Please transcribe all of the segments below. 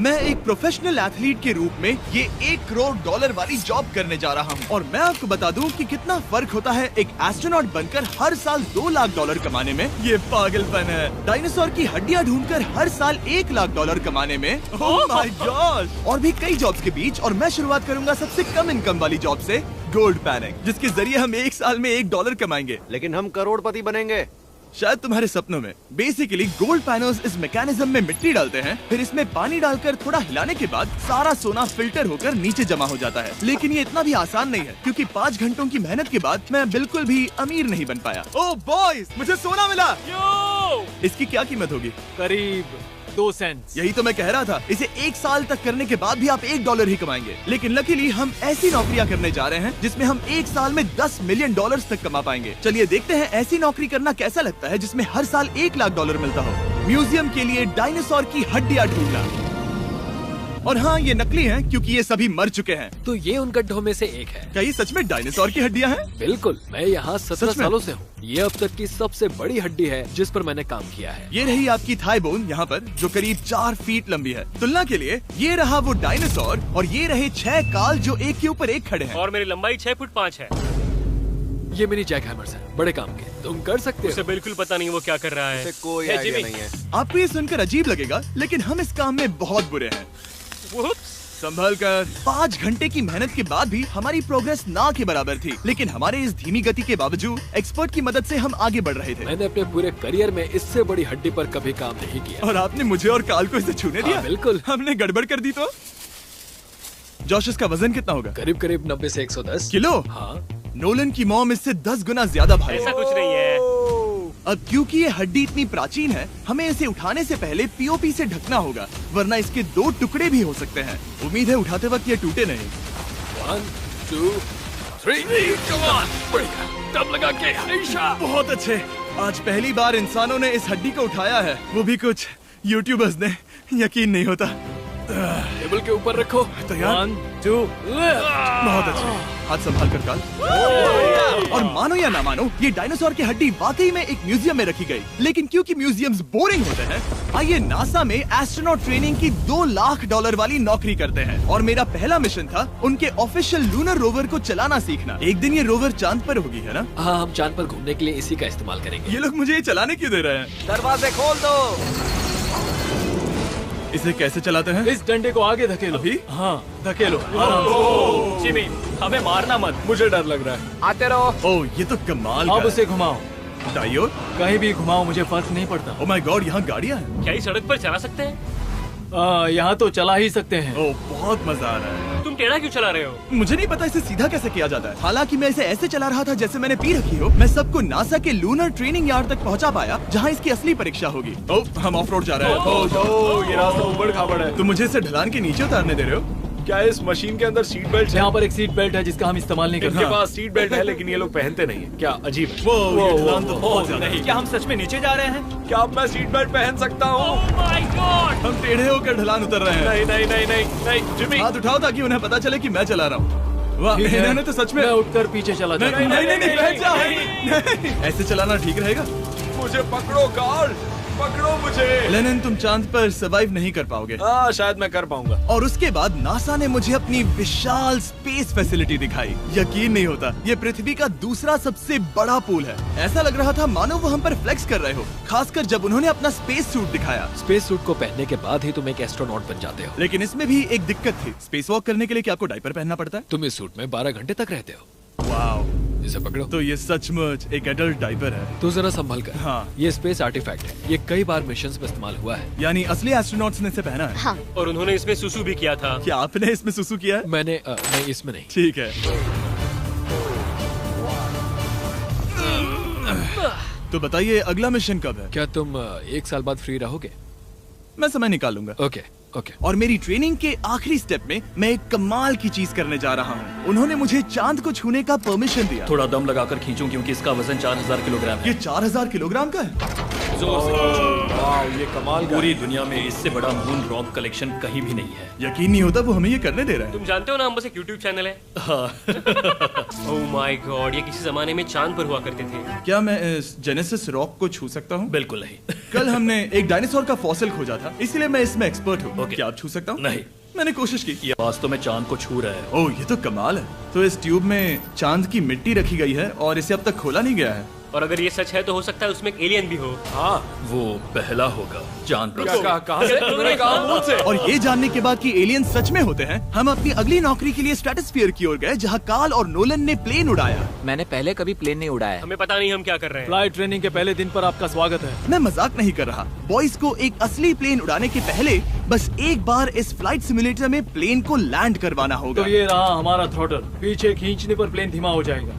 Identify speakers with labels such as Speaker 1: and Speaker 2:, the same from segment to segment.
Speaker 1: मैं एक professional athlete के रूप में ये $1 करोड़ वाली जॉब करने जा रहा हूँ और मैं आपको बता दूँ कि कितना फर्क होता है एक एस्ट्रोनॉट बनकर हर साल $2 लाख कमाने में। ये पागलपन है। डायनासोर की हड्डियाँ ढूंढकर हर साल $1 लाख कमाने में। Oh my God. और भी कई जॉब्स के बीच और मैं शुरुआत करूंगा सबसे कम इनकम वाली जॉब से, गोल्ड पैनिंग, जिसके जरिए हम एक साल में $1 कमाएंगे।
Speaker 2: लेकिन हम करोड़पति बनेंगे
Speaker 1: शायद तुम्हारे सपनों में। बेसिकली गोल्ड पैनर्स इस मैकेनिज्म में मिट्टी डालते हैं, फिर इसमें पानी डालकर थोड़ा हिलाने के बाद सारा सोना फिल्टर होकर नीचे जमा हो जाता है। लेकिन ये इतना भी आसान नहीं है, क्योंकि 5 घंटों की मेहनत के बाद मैं बिल्कुल भी अमीर नहीं बन पाया। ओह बॉयज, मुझे सोना मिला। इसकी क्या कीमत होगी?
Speaker 3: करीब 2 सेंट।
Speaker 1: यही तो मैं कह रहा था। इसे 1 साल तक करने के बाद भी आप $1 ही कमाएंगे। लेकिन लकीली हम ऐसी नौकरियां करने जा रहे हैं जिसमें हम 1 साल में $10 मिलियन तक कमा पाएंगे। चलिए देखते हैं ऐसी नौकरी करना कैसा लगता है जिसमें हर साल $1 लाख मिलता हो। म्यूजियम के लिए डायनासोर की हड्डियां ढूंढना। और हाँ, ये नकली हैं क्योंकि ये सभी मर चुके हैं।
Speaker 3: तो ये उन गड्ढों में से एक है।
Speaker 1: क्या ये सच में डायनासोर की हड्डियां हैं?
Speaker 3: बिल्कुल, मैं यहाँ 17 सालों से हूँ। ये अब तक की सबसे बड़ी हड्डी है जिस पर मैंने काम किया है।
Speaker 1: ये रही आपकी थाई बोन यहाँ पर, जो करीब 4 फीट लंबी है। तुलना के लिए ये रहा वो डायनासोर और ये रहे 6 काल जो एक के ऊपर एक खड़े हैं।
Speaker 4: और मेरी लंबाई 6 फुट 5 है।
Speaker 3: ये मिनी जैक हैमर्स है, बड़े काम के। तुम कर सकते हो।
Speaker 4: उसे बिल्कुल पता नहीं वो क्या कर रहा है।
Speaker 2: कोई आइडिया नहीं है।
Speaker 1: आपको ये सुनकर अजीब लगेगा, लेकिन हम इस काम में बहुत बुरे हैं। संभल कर। 5 घंटे की मेहनत के बाद भी हमारी प्रोग्रेस ना के बराबर थी, लेकिन हमारे इस धीमी गति के बावजूद एक्सपर्ट की मदद से हम आगे बढ़ रहे थे।
Speaker 3: मैंने अपने पूरे करियर में इससे बड़ी हड्डी पर कभी काम नहीं किया।
Speaker 1: और आपने मुझे और काल को इसे छूने दिया?
Speaker 3: बिल्कुल।
Speaker 1: हमने गड़बड़ कर दी तो? जोश, इसका वजन कितना होगा?
Speaker 3: करीब करीब 90 से 110
Speaker 1: किलो।
Speaker 3: हाँ।
Speaker 1: नोलन की मॉम इससे 10 गुना ज्यादा भारी।
Speaker 4: ऐसा कुछ नहीं है।
Speaker 1: अब क्योंकि ये हड्डी इतनी प्राचीन है, हमें इसे उठाने से पहले पीओपी से ढकना होगा, वरना इसके 2 टुकड़े भी हो सकते हैं। उम्मीद है उठाते वक्त ये टूटे नहीं।
Speaker 3: 1 2 3 कम ऑन, बढ़िया, दम लगा के। आयशा,
Speaker 1: बहुत अच्छे। आज पहली बार इंसानों ने इस हड्डी को उठाया है, वो भी कुछ यूट्यूबर्स ने। यकीन नहीं होता।
Speaker 3: टेबल के ऊपर रखो।
Speaker 1: तैयार?
Speaker 3: 1 2
Speaker 1: बहुत अच्छे। हाथ संभाल कर काल। और मानो या ना मानो, ये डायनासोर की हड्डी वाकई में एक म्यूजियम में रखी गई। लेकिन क्योंकि म्यूजियम्स बोरिंग होते हैं, आइए नासा में एस्ट्रोनॉट ट्रेनिंग की $2 लाख वाली नौकरी करते हैं। और मेरा पहला मिशन था उनके ऑफिशियल लूनर रोवर को चलाना सीखना। एक दिन ये रोवर चांद पर होगी, है ना?
Speaker 3: हाँ, हम चांद पर घूमने के लिए इसी का इस्तेमाल करेंगे।
Speaker 1: ये लोग मुझे ये चलाने क्यों दे रहे हैं?
Speaker 2: दरवाजे खोल दो।
Speaker 1: इसे कैसे चलाते हैं?
Speaker 3: इस डंडे को आगे धकेलो।
Speaker 1: अभी?
Speaker 3: हाँ, धकेलो।
Speaker 4: जिमी, हमें मारना मत।
Speaker 3: मुझे डर लग रहा है।
Speaker 2: आते रहो।
Speaker 1: ओह, ये तो कमाल का
Speaker 3: अब
Speaker 1: है।
Speaker 3: उसे घुमाओ।
Speaker 1: दाईं ओर?
Speaker 3: कहीं भी घुमाओ, मुझे फर्क नहीं पड़ता।
Speaker 1: ओह माय गॉड, यहाँ गाड़ियाँ हैं।
Speaker 4: क्या इस सड़क पर चला सकते हैं?
Speaker 3: यहाँ तो चला ही सकते हैं।
Speaker 1: ओह, बहुत मजा आ रहा है।
Speaker 4: तुम टेढ़ा क्यों चला रहे हो?
Speaker 1: मुझे नहीं पता इसे सीधा कैसे किया जाता है। हालांकि मैं इसे ऐसे चला रहा था जैसे मैंने पी रखी हो। मैं सबको नासा के लूनर ट्रेनिंग यार्ड तक पहुंचा पाया, जहां इसकी असली परीक्षा होगी। ओह, हम ऑफ रोड जा रहे हैं।
Speaker 3: ओह, ये रास्ता ऊबड़ खाबड़ है।
Speaker 1: तुम मुझे इसे ढलान के नीचे उतारने दे रहे हो?
Speaker 5: क्या इस मशीन के अंदर सीट बेल्ट है?
Speaker 3: यहाँ पर एक सीट बेल्ट है जिसका हम इस्तेमाल नहीं करते।
Speaker 5: इनके पास सीट बेल्ट है लेकिन ये लोग पहनते नहीं है। क्या अजीब है।
Speaker 1: वो ये ढलान तो बहुत ज्यादा है।
Speaker 4: क्या हम सच में नीचे जा रहे हैं?
Speaker 5: क्या अब मैं सीट बेल्ट पहन सकता हूँ?
Speaker 4: Oh my God!
Speaker 1: हम टेढ़े होकर ढलान उतर रहे हैं।
Speaker 5: नहीं नहीं नहीं नहीं नहीं जिमी।
Speaker 1: हाथ उठाओ ताकि उन्हें पता चले कि मैं चला रहा हूँ। वाह,
Speaker 3: ठीक है।
Speaker 1: इन्होंने तो सच में।
Speaker 3: मैं उठकर पीछे चला
Speaker 1: नहीं
Speaker 3: जाता हूँ।
Speaker 1: नहीं नहीं, बैठ जाओ। नहीं, ऐसे चलाना ठीक रहेगा?
Speaker 5: मुझे पकड़ो कार्ल, पकड़ो मुझे।
Speaker 1: लेनिन, तुम चांद पर सर्वाइव नहीं कर पाओगे।
Speaker 5: हाँ, शायद मैं कर पाऊंगा।
Speaker 1: और उसके बाद नासा ने मुझे अपनी विशाल स्पेस फैसिलिटी दिखाई। यकीन नहीं होता, ये पृथ्वी का दूसरा सबसे बड़ा पूल है। ऐसा लग रहा था मानो वो हम पर फ्लेक्स कर रहे हो, खासकर जब उन्होंने अपना स्पेस सूट दिखाया।
Speaker 3: स्पेस सूट को पहनने के बाद ही तुम एक एस्ट्रोनॉट बन जाते हो।
Speaker 1: लेकिन इसमें भी एक दिक्कत थी। स्पेस वॉक करने के लिए क्या आपको डायपर पहनना पड़ता है?
Speaker 3: तुम इस सूट में 12 घंटे तक रहते हो।
Speaker 1: वाओ,
Speaker 3: इसे पकड़ो।
Speaker 1: तो ये सचमुच एक एडल्ट डायपर है।
Speaker 3: तो जरा संभल कर।
Speaker 1: हाँ।
Speaker 3: ये स्पेस आर्टिफैक्ट है। ये कई बार मिशंस में इस्तेमाल हुआ है।
Speaker 1: यानी असली एस्ट्रोनॉट्स ने इसे पहना है?
Speaker 6: हाँ।
Speaker 4: और उन्होंने इसमें सुसु भी किया था।
Speaker 1: क्या आपने इसमें सुसु किया है?
Speaker 3: मैंने नहीं, इसमें नहीं।
Speaker 1: ठीक है। तो बताइए अगला मिशन कब है?
Speaker 3: क्या तुम 1 साल बाद फ्री रहोगे?
Speaker 1: मैं समय निकालूंगा।
Speaker 3: Okay okay.
Speaker 1: और मेरी ट्रेनिंग के आखिरी स्टेप में मैं एक कमाल की चीज करने जा रहा हूँ। उन्होंने मुझे चांद को छूने का परमिशन दिया।
Speaker 7: थोड़ा दम लगाकर खींचूं क्योंकि इसका वजन 4000 किलोग्राम है।
Speaker 1: ये 4000 किलोग्राम का है?
Speaker 3: जोर से।
Speaker 5: वाह, ये कमाल का
Speaker 3: पूरी दुनिया में इससे बड़ा मून रॉक कलेक्शन कहीं भी नहीं है।
Speaker 1: यकीन नहीं होता वो हमें ये करने दे रहा है।
Speaker 4: तुम जानते हो ना, हम बस एक यूट्यूब चैनल है। ओह माय गॉड, ये किसी जमाने में चांद पर हुआ करते थे।
Speaker 1: क्या मैं इस जेनेसिस रॉक को छू सकता हूँ?
Speaker 3: बिल्कुल नहीं।
Speaker 1: कल हमने एक डायनासोर का फॉसिल खोजा था, इसलिए मैं इसमें एक्सपर्ट हूँ।
Speaker 3: ओके।
Speaker 1: क्या आप छू सकता हूँ?
Speaker 3: नहीं,
Speaker 1: मैंने कोशिश की।
Speaker 3: ये वास्तव में चांद को छू रहा है।
Speaker 1: ओह, ये तो कमाल है। तो इस ट्यूब में चांद की मिट्टी रखी गई है और इसे अब तक खोला नहीं गया है।
Speaker 4: और अगर ये सच है तो हो सकता है उसमें एक एलियन भी हो।
Speaker 5: हाँ,
Speaker 3: वो पहला होगा चांद पर।
Speaker 5: कहाँ से? तूने कहा मून से?
Speaker 1: और ये जानने के बाद कि एलियन सच में होते हैं, हम अपनी अगली नौकरी के लिए स्ट्रेटोस्फीयर की ओर गए, जहाँ कार्ल और नोलन ने प्लेन उड़ाया।
Speaker 6: मैंने पहले कभी प्लेन नहीं उड़ाया।
Speaker 4: हमें पता नहीं हम क्या कर रहे हैं।
Speaker 5: फ्लाइट ट्रेनिंग के पहले दिन पर आपका स्वागत है।
Speaker 1: मैं मजाक नहीं कर रहा। बॉयज को एक असली प्लेन उड़ाने के पहले बस एक बार इस फ्लाइट सिमुलेटर में प्लेन को लैंड करवाना होगा।
Speaker 5: तो ये रहा हमारा थ्रॉटल। पीछे खींचने पर प्लेन धीमा हो जाएगा।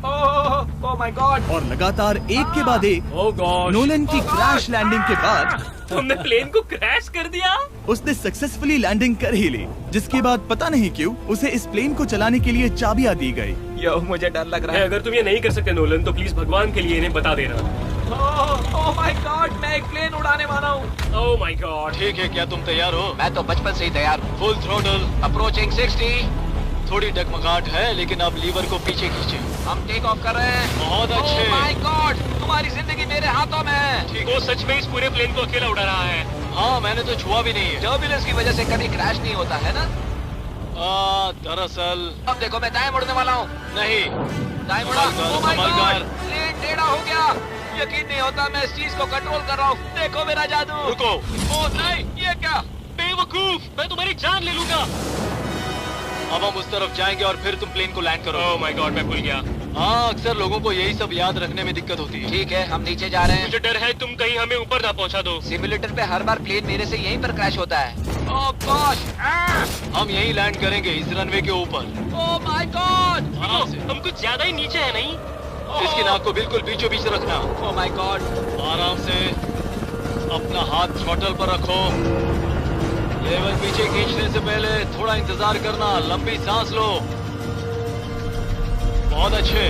Speaker 5: Oh my God.
Speaker 1: और लगातार एक के बाद एक
Speaker 5: ओह गॉड।
Speaker 1: नोलन की क्रैश लैंडिंग के बाद
Speaker 4: तुमने प्लेन को क्रैश कर दिया।
Speaker 1: उसने सक्सेसफुली लैंडिंग कर ही ली, जिसके बाद पता नहीं क्यों उसे इस प्लेन को चलाने के लिए चाबियां दी गई।
Speaker 6: यो, मुझे डर लग रहा है।
Speaker 4: अगर तुम ये नहीं कर सकते नोलन, तो प्लीज भगवान के लिए इन्हें बता देना।
Speaker 6: ओह माय गॉड, मैं एक प्लेन उड़ाने वाला हूँ।
Speaker 4: Oh my God.
Speaker 2: ठीक है, क्या तुम तैयार हो?
Speaker 6: मैं तो बचपन से ही तैयार हूँ।
Speaker 2: Full throttle.
Speaker 6: अप्रोचिंग 60।
Speaker 2: थोड़ी डगमगाहट है, लेकिन अब लीवर को पीछे खींचे।
Speaker 6: हम टेक ऑफ कर रहे हैं।
Speaker 2: बहुत अच्छे।
Speaker 6: ओह माय गॉड, तुम्हारी जिंदगी मेरे हाथों में है।
Speaker 2: ठीक
Speaker 4: वो
Speaker 2: है।
Speaker 4: सच में इस पूरे प्लेन को अकेला उड़ा रहा है।
Speaker 2: हाँ, मैंने तो छुआ भी नहीं है।
Speaker 6: टर्बुलेंस की वजह से कभी क्रैश नहीं होता है ना।
Speaker 2: दरअसल
Speaker 6: अब देखो, मैं दाएं मुड़ने वाला हूँ।
Speaker 2: नहीं।
Speaker 6: दाएं मुड़ा।
Speaker 2: संभल कर,
Speaker 6: ओह माय
Speaker 2: संभल
Speaker 6: गॉड,
Speaker 2: कर।
Speaker 6: प्लेन टेढ़ा हो गया। यकीन नहीं होता, मैं इस चीज को कंट्रोल कर रहा हूँ। देखो मेरा जादू।
Speaker 2: रुको।
Speaker 6: ओह नहीं, ये क्या?
Speaker 4: बेवकूफ, मैं तुम्हारी जान ले लूंगा।
Speaker 2: अब हम उस तरफ जाएंगे और फिर तुम प्लेन को लैंड करो।
Speaker 4: ओह माय गॉड, मैं भूल गया।
Speaker 2: हाँ, अक्सर लोगों को यही सब याद रखने में दिक्कत होती है।
Speaker 6: ठीक है, हम नीचे जा रहे हैं।
Speaker 4: मुझे डर है तुम कहीं हमें ऊपर ना पहुंचा दो।
Speaker 6: सिमुलेटर पे हर बार प्लेन मेरे से यहीं पर क्रैश होता है। ओह गॉश।
Speaker 2: हम यहीं लैंड करेंगे, इस रनवे के ऊपर।
Speaker 6: Oh my God.
Speaker 2: आराम से।
Speaker 4: हम कुछ ज्यादा ही नीचे है नहीं?
Speaker 2: इसकी नाक को बिल्कुल बीचों बीच रखना।
Speaker 6: Oh my God.
Speaker 2: आराम से अपना हाथ थ्रॉटल पर रखो। लेवल पीछे खींचने से पहले थोड़ा इंतजार करना, लंबी सांस लो। बहुत अच्छे।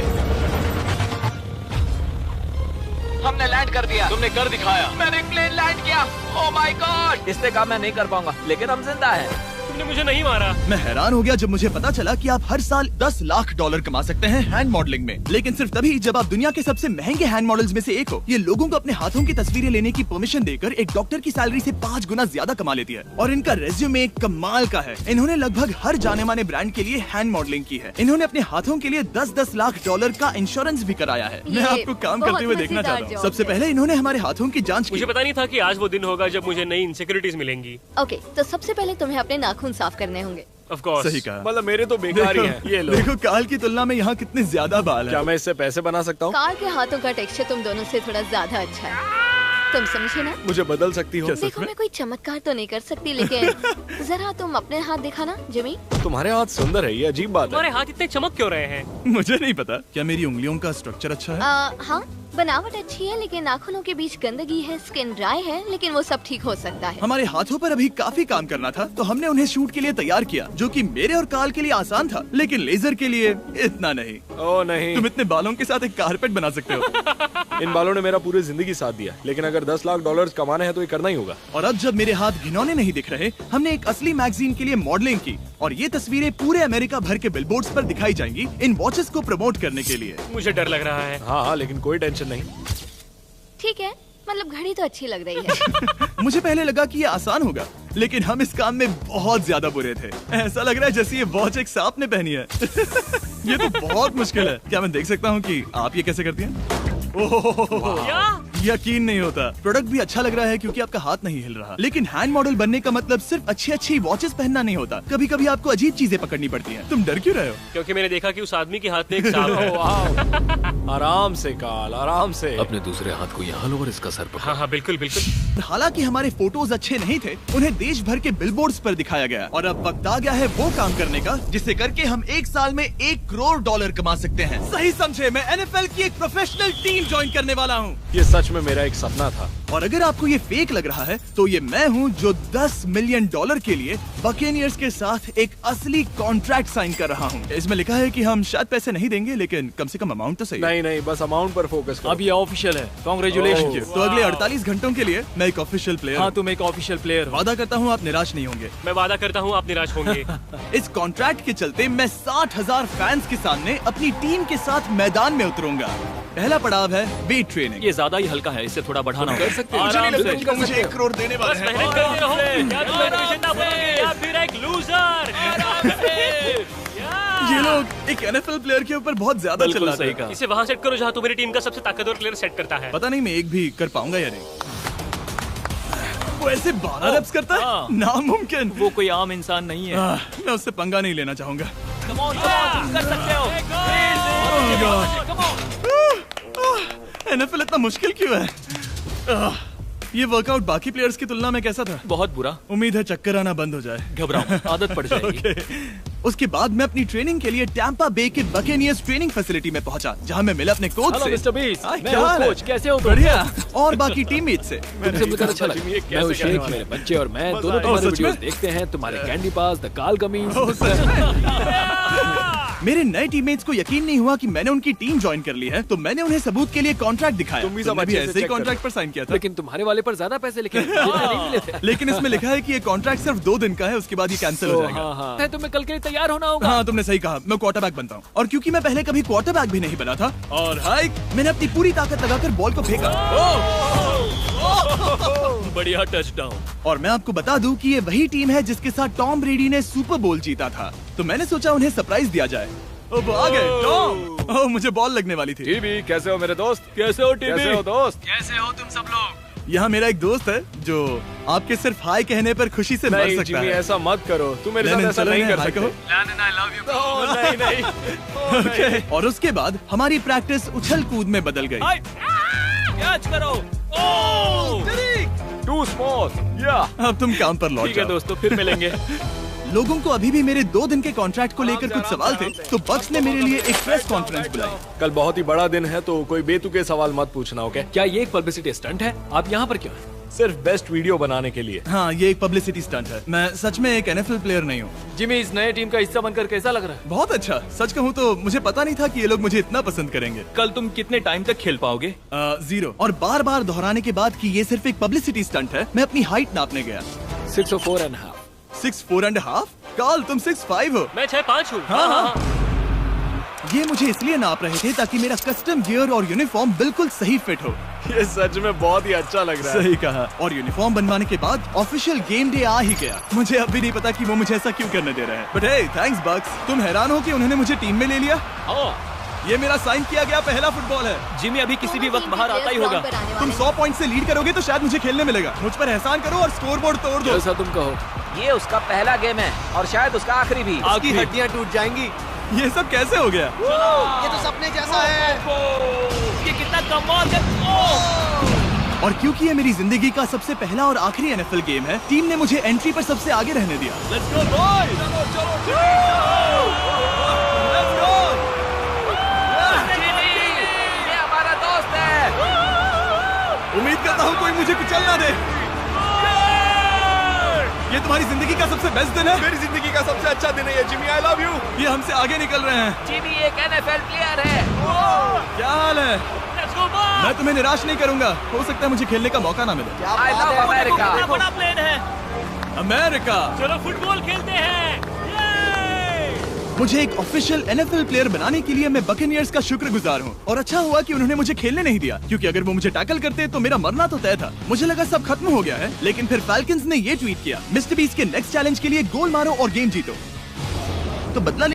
Speaker 6: हमने लैंड कर दिया।
Speaker 2: तुमने कर दिखाया।
Speaker 6: मैंने प्लेन लैंड किया। Oh my God. इससे काम मैं नहीं कर पाऊंगा, लेकिन हम जिंदा हैं।
Speaker 4: तुमने मुझे नहीं मारा।
Speaker 1: मैं हैरान हो गया जब मुझे पता चला कि आप हर साल 10 लाख डॉलर कमा सकते हैं हैंड मॉडलिंग में, लेकिन सिर्फ तभी जब आप दुनिया के सबसे महंगे हैंड मॉडल्स में से एक हो। ये लोगों को अपने हाथों की तस्वीरें लेने की परमिशन देकर एक डॉक्टर की सैलरी से 5 गुना ज्यादा कमा लेती है। और इनका रेज्यूमे कमाल का है। इन्होंने लगभग हर जाने माने ब्रांड के लिए हैंड मॉडलिंग की है। इन्होंने अपने हाथों के लिए 10-10 लाख डॉलर का इंश्योरेंस भी कराया है। मैं आपको काम करते हुए देखना चाहता हूँ। सबसे पहले इन्होंने हमारे हाथों की जाँच की।
Speaker 4: मुझे पता नहीं था कि आज वो दिन होगा जब मुझे नई इनसिक्योरिटीज मिलेंगी।
Speaker 7: ओके, तो सबसे पहले तुम्हें अपने नाखून साफ करने होंगे।
Speaker 4: Of course.
Speaker 1: सही कहा।
Speaker 5: मतलब मेरे तो बेकार ही हैं। ये लो।
Speaker 1: देखो काल की तुलना में यहाँ कितने ज्यादा बाल
Speaker 5: क्या
Speaker 1: हैं।
Speaker 5: मैं इससे पैसे बना सकता हूँ?
Speaker 7: कार के हाथों का टेक्सचर तुम दोनों से थोड़ा ज्यादा अच्छा है। तुम समझे ना?
Speaker 5: मुझे बदल सकती हो?
Speaker 7: देखो, मैं कोई चमत्कार तो नहीं कर सकती, लेकिन जरा तुम अपने हाथ दिखाना जिमी।
Speaker 5: तुम्हारे हाथ सुंदर है, ये अजीब बात है।
Speaker 4: तुम्हारे हाथ इतने चमक क्यों रहे हैं?
Speaker 1: मुझे नहीं पता। क्या मेरी उंगलियों का स्ट्रक्चर अच्छा है?
Speaker 7: हाँ, बनावट अच्छी है, लेकिन नाखूनों के बीच गंदगी है, स्किन ड्राई है, लेकिन वो सब ठीक हो सकता है।
Speaker 1: हमारे हाथों पर अभी काफी काम करना था, तो हमने उन्हें शूट के लिए तैयार किया, जो कि मेरे और काल के लिए आसान था, लेकिन लेजर के लिए इतना नहीं।
Speaker 5: ओह नहीं।
Speaker 1: तुम इतने बालों के साथ एक कारपेट बना सकते हो।
Speaker 5: इन बालों ने मेरा पूरी जिंदगी साथ दिया, लेकिन अगर 10 लाख डॉलर कमाने हैं तो ये करना ही होगा।
Speaker 1: और अब जब मेरे हाथ घिनौने नहीं दिख रहे, हमने एक असली मैगजीन के लिए मॉडलिंग की, और ये तस्वीरें पूरे अमेरिका भर के बिलबोर्ड्स पर दिखाई जाएंगी इन वॉचेस को प्रमोट करने के लिए।
Speaker 4: मुझे डर लग रहा है।
Speaker 5: हाँ, लेकिन कोई टेंशन नहीं।
Speaker 7: ठीक है, मतलब घड़ी तो अच्छी लग रही है।
Speaker 1: मुझे पहले लगा कि ये आसान होगा, लेकिन हम इस काम में बहुत ज्यादा बुरे थे। ऐसा लग रहा है जैसे ये वॉच एक सांप ने पहनी है। ये तो बहुत मुश्किल है। क्या मैं देख सकता हूँ कि आप ये कैसे करती हैं? ओह, यकीन नहीं होता। प्रोडक्ट भी अच्छा लग रहा है क्योंकि आपका हाथ नहीं हिल रहा, लेकिन हैंड मॉडल बनने का मतलब सिर्फ अच्छी वॉचेस पहनना नहीं होता। कभी कभी आपको अजीब चीजें पकड़नी पड़ती हैं। तुम डर क्यों रहे हो?
Speaker 4: क्योंकि मैंने देखा कि उस आदमी के हाथ में एक सांप है।
Speaker 5: वाह। आराम से काल, आराम से।
Speaker 3: अपने दूसरे हाथ को यहाँ लो और इसका सर पकड़ो।
Speaker 4: हाँ हाँ, बिल्कुल बिल्कुल।
Speaker 1: हालांकि हमारे फोटोज अच्छे नहीं थे, उन्हें देश भर के बिलबोर्ड्स पर दिखाया गया, और अब वक्त आ गया है वो काम करने का जिसे करके हम एक साल में 1 करोड़ डॉलर कमा सकते हैं। सही समझे, मैं NFL की एक प्रोफेशनल टीम ज्वाइन करने वाला हूँ।
Speaker 5: ये सच
Speaker 3: में मेरा एक सपना था।
Speaker 1: और अगर आपको ये फेक लग रहा है तो ये मैं हूँ जो $10 मिलियन के लिए बकेनियर्स के साथ एक असली कॉन्ट्रैक्ट साइन कर रहा हूँ। इसमें लिखा है कि हम शायद पैसे नहीं देंगे, लेकिन कम से कम अमाउंट तो सही है।
Speaker 3: नहीं, बस अमाउंट पर फोकस करो।
Speaker 5: अब ये ऑफिशियल है। कांग्रेचुलेशन।
Speaker 1: तो अगले 48 घंटों के लिए मैं एक ऑफिशियल प्लेयर
Speaker 5: हाँ,
Speaker 1: हूँ।
Speaker 5: तुम एक ऑफिशियल प्लेयर हो।
Speaker 1: वादा करता हूँ आप निराश नहीं होंगे।
Speaker 4: मैं वादा करता हूँ आप निराश होंगे।
Speaker 1: इस कॉन्ट्रैक्ट के चलते मैं 60,000 फैंस के सामने अपनी टीम के साथ मैदान में उतरूंगा। पहला पड़ाव है वेट ट्रेनिंग।
Speaker 5: ये ज्यादा ही हल्का है, इससे थोड़ा बढ़ाना
Speaker 3: कर सकते हो।
Speaker 1: मुझे नहीं
Speaker 5: आराम
Speaker 1: लगता
Speaker 5: से।
Speaker 1: कि मुझे 1 करोड़ देने वाले
Speaker 4: बस
Speaker 1: हैं।
Speaker 4: मेहनत करते रहो। क्या तुम मोटिवेशन ना बनोगे या फिर एक लूजर?
Speaker 1: ये लोग एक NFL प्लेयर के ऊपर बहुत ज्यादा
Speaker 5: बिल्कुल
Speaker 1: चिल्लाते
Speaker 5: सही
Speaker 1: हैं।
Speaker 5: कहा।
Speaker 4: इसे वहाँ सेट करो जहाँ तुम्हारी टीम का सबसे ताकतवर प्लेयर सेट करता है।
Speaker 1: पता नहीं मैं एक भी कर पाऊंगा या नहीं। वो ऐसे 12 रेप्स करता है,
Speaker 5: हाँ।
Speaker 1: नामुमकिन।
Speaker 5: वो कोई आम इंसान नहीं है।
Speaker 1: मैं उससे पंगा नहीं लेना चाहूंगा।
Speaker 5: तुम कर सकते हो।
Speaker 1: NFL इतना मुश्किल क्यों है? ये वर्कआउट बाकी प्लेयर्स की तुलना में कैसा था?
Speaker 5: बहुत बुरा।
Speaker 1: उम्मीद है चक्कर आना बंद हो जाए।
Speaker 5: घबराओ, आदत पड़ जाएगी।
Speaker 1: ओके। उसके बाद मैं अपनी ट्रेनिंग के लिए टैंपा बे के बकेनियर्स ट्रेनिंग फैसिलिटी में पहुंचा, जहां मैं मिला अपने कोच
Speaker 5: हेलो
Speaker 1: से।
Speaker 5: मिस्टर बीस,
Speaker 1: हाय,
Speaker 5: मैं
Speaker 1: क्या
Speaker 5: हूँ
Speaker 1: हाल है?
Speaker 5: कोच, कैसे हो तुम?
Speaker 1: बढ़िया। और बाकी टीममेट से।
Speaker 3: तुमसे मिलकर अच्छा लगा। मैं हूँ शेख, मेरे बच्चे और मैं दोनों तुम्हारे
Speaker 1: सच में?
Speaker 3: वीडियोस देखते हैं। तुम्हारे कैंडी पास, द काल कमीज।
Speaker 1: ओह, सच में? मेरे नए टीममेट्स को यकीन नहीं हुआ कि मैंने उनकी टीम ज्वाइन कर ली है, तो मैंने उन्हें सबूत के लिए कॉन्ट्रैक्ट दिखाया।
Speaker 3: तुम भी सब
Speaker 1: तुमने
Speaker 3: अच्छे से
Speaker 1: ऐसे ही
Speaker 3: check करो।
Speaker 1: कॉन्ट्रैक्ट पर साइन किया था।
Speaker 3: लेकिन तुम्हारे वाले पर ज्यादा पैसे लेकिन नहीं मिले थे।
Speaker 1: लेकिन इसमें लिखा है कि ये कॉन्ट्रैक्ट सिर्फ 2 दिन का है, उसके बाद ये कैंसिल हो जाएगा।
Speaker 3: हाँ, तुम्हें कल के लिए तैयार होना होगा।
Speaker 1: हाँ, तुमने सही कहा। मैं क्वार्टरबैक बनता हूँ। और क्योंकि मैं पहले कभी क्वार्टरबैक भी नहीं बना था, और हाइक, मैंने अपनी पूरी ताकत लगाकर बॉल को फेंका।
Speaker 5: बढ़िया टचडाउन।
Speaker 1: और मैं आपको बता दूं कि ये वही टीम है जिसके साथ टॉम ब्रेडी ने सुपर बोल जीता था। तो मैंने सोचा उन्हें सरप्राइज दिया जाए। वो आ गए टॉम। ओह, मुझे बॉल लगने वाली थी।
Speaker 3: टीबी, कैसे हो मेरे दोस्त?
Speaker 5: कैसे हो टीबी?
Speaker 3: कैसे हो दोस्त?
Speaker 5: कैसे हो तुम सब लोग?
Speaker 1: यहाँ मेरा एक दोस्त है जो आपके सिर्फ हाय कहने पर खुशी से मर
Speaker 3: नहीं
Speaker 1: सकता
Speaker 3: जिमी,
Speaker 1: है।
Speaker 3: ऐसा मत करो। तुम मेरे साथ
Speaker 1: लेनिन,
Speaker 3: ऐसा
Speaker 1: चलो
Speaker 3: नहीं
Speaker 1: इन्हें
Speaker 3: कर
Speaker 1: हाय
Speaker 3: सकते।
Speaker 1: कहो।
Speaker 3: ओह, नहीं।
Speaker 1: ओके। और उसके बाद हमारी प्रैक्टिस उछल कूद में बदल गई।
Speaker 5: कैच करो।
Speaker 3: Too small. या
Speaker 1: अब तुम काम पर लौट
Speaker 5: ठीक है
Speaker 1: जाओ।
Speaker 5: दोस्तों, फिर मिलेंगे।
Speaker 1: लोगों को अभी भी मेरे 2 दिन के कॉन्ट्रैक्ट को लेकर कुछ सवाल थे, तो बक्स ने मेरे लिए एक प्रेस कॉन्फ्रेंस बुलाई।
Speaker 3: कल बहुत ही बड़ा दिन है, तो कोई बेतुके सवाल मत पूछना, ओके? क्या ये एक पब्लिसिटी स्टंट है? आप यहाँ पर क्यों हैं? सिर्फ बेस्ट वीडियो बनाने के लिए।
Speaker 1: हाँ, ये एक पब्लिसिटी स्टंट है। मैं सच में एक NFL प्लेयर नहीं हूँ।
Speaker 5: जिमी, इस नए टीम का हिस्सा बनकर कैसा लग रहा है?
Speaker 1: बहुत अच्छा। सच कहूँ तो मुझे पता नहीं था कि ये लोग मुझे इतना पसंद करेंगे।
Speaker 5: कल तुम कितने टाइम तक खेल पाओगे?
Speaker 1: 0। और बार बार दोहराने के बाद कि ये सिर्फ एक पब्लिसिटी स्टंट है, मैं अपनी हाइट नापने गया।
Speaker 3: 6'4.5".
Speaker 1: 6'4.5"? काल, तुम 6'5" हो।
Speaker 4: मैं 6'5" हूँ।
Speaker 1: हाँ। ये मुझे इसलिए नाप रहे थे ताकि मेरा कस्टम गियर और यूनिफॉर्म बिल्कुल सही फिट हो।
Speaker 3: ये सच में बहुत ही अच्छा लग रहा है।
Speaker 1: सही कहा। और यूनिफॉर्म बनवाने के बाद ऑफिशियल गेम डे आ ही गया। मुझे अब भी नहीं पता कि वो मुझे ऐसा क्यों करने दे रहे हैं। बट हे, थैंक्स बक्स। तुम हैरान हो कि उन्होंने मुझे टीम में ले लिया? ये मेरा साइन किया गया पहला फुटबॉल है।
Speaker 5: जिमी अभी किसी भी वक्त बाहर आता ही होगा।
Speaker 1: तुम 100 पॉइंट से लीड करोगे तो शायद मुझे खेलने मिलेगा। मुझ पर एहसान करो और स्कोर बोर्ड तोड़ दो।
Speaker 3: जैसा तुम कहो।
Speaker 6: ये उसका पहला गेम है और शायद उसका आखिरी भी।
Speaker 1: उसकी हड्डियां टूट जाएंगी। ये सब कैसे हो गया?
Speaker 6: ये तो सपने जैसा है।
Speaker 5: ये कितना कमाल है।
Speaker 1: और क्योंकि ये मेरी जिंदगी का सबसे पहला और आखिरी NFL गेम है, टीम ने मुझे एंट्री पर सबसे आगे रहने दिया।
Speaker 5: Let's go boys.
Speaker 6: ये हमारा दोस्त है।
Speaker 1: उम्मीद करता हूँ कोई मुझे कुचल ना दे। ये तुम्हारी जिंदगी का सबसे बेस्ट दिन है।
Speaker 3: मेरी जिंदगी का सबसे अच्छा दिन है ये, जिमी। I love you.
Speaker 1: ये हमसे आगे निकल रहे हैं।
Speaker 6: जिमी एक NFL प्लेयर है।
Speaker 1: क्या हाल है?
Speaker 4: Let's go, boys!
Speaker 1: मैं तुम्हें निराश नहीं करूंगा। हो सकता है मुझे खेलने का मौका ना मिले।
Speaker 6: I love America.
Speaker 4: कितना बड़ा प्लेन है।
Speaker 1: अमेरिका।
Speaker 4: चलो फुटबॉल खेलते हैं।
Speaker 1: मुझे एक ऑफिशियल NFL प्लेयर बनाने के लिए मैं बकेनियर्स का शुक्रगुजार हूँ। और अच्छा हुआ कि उन्होंने मुझे खेलने नहीं दिया, क्योंकि अगर वो मुझे टैकल करते तो मेरा मरना तो तय था। मुझे लगा सब खत्म हो गया है, लेकिन फिर फैल्कन्स ने ये ट्वीट किया, मिस्टर बीस्ट के नेक्स्ट चैलेंज के लिए गोल मारो और गेम जीतो। तो बदला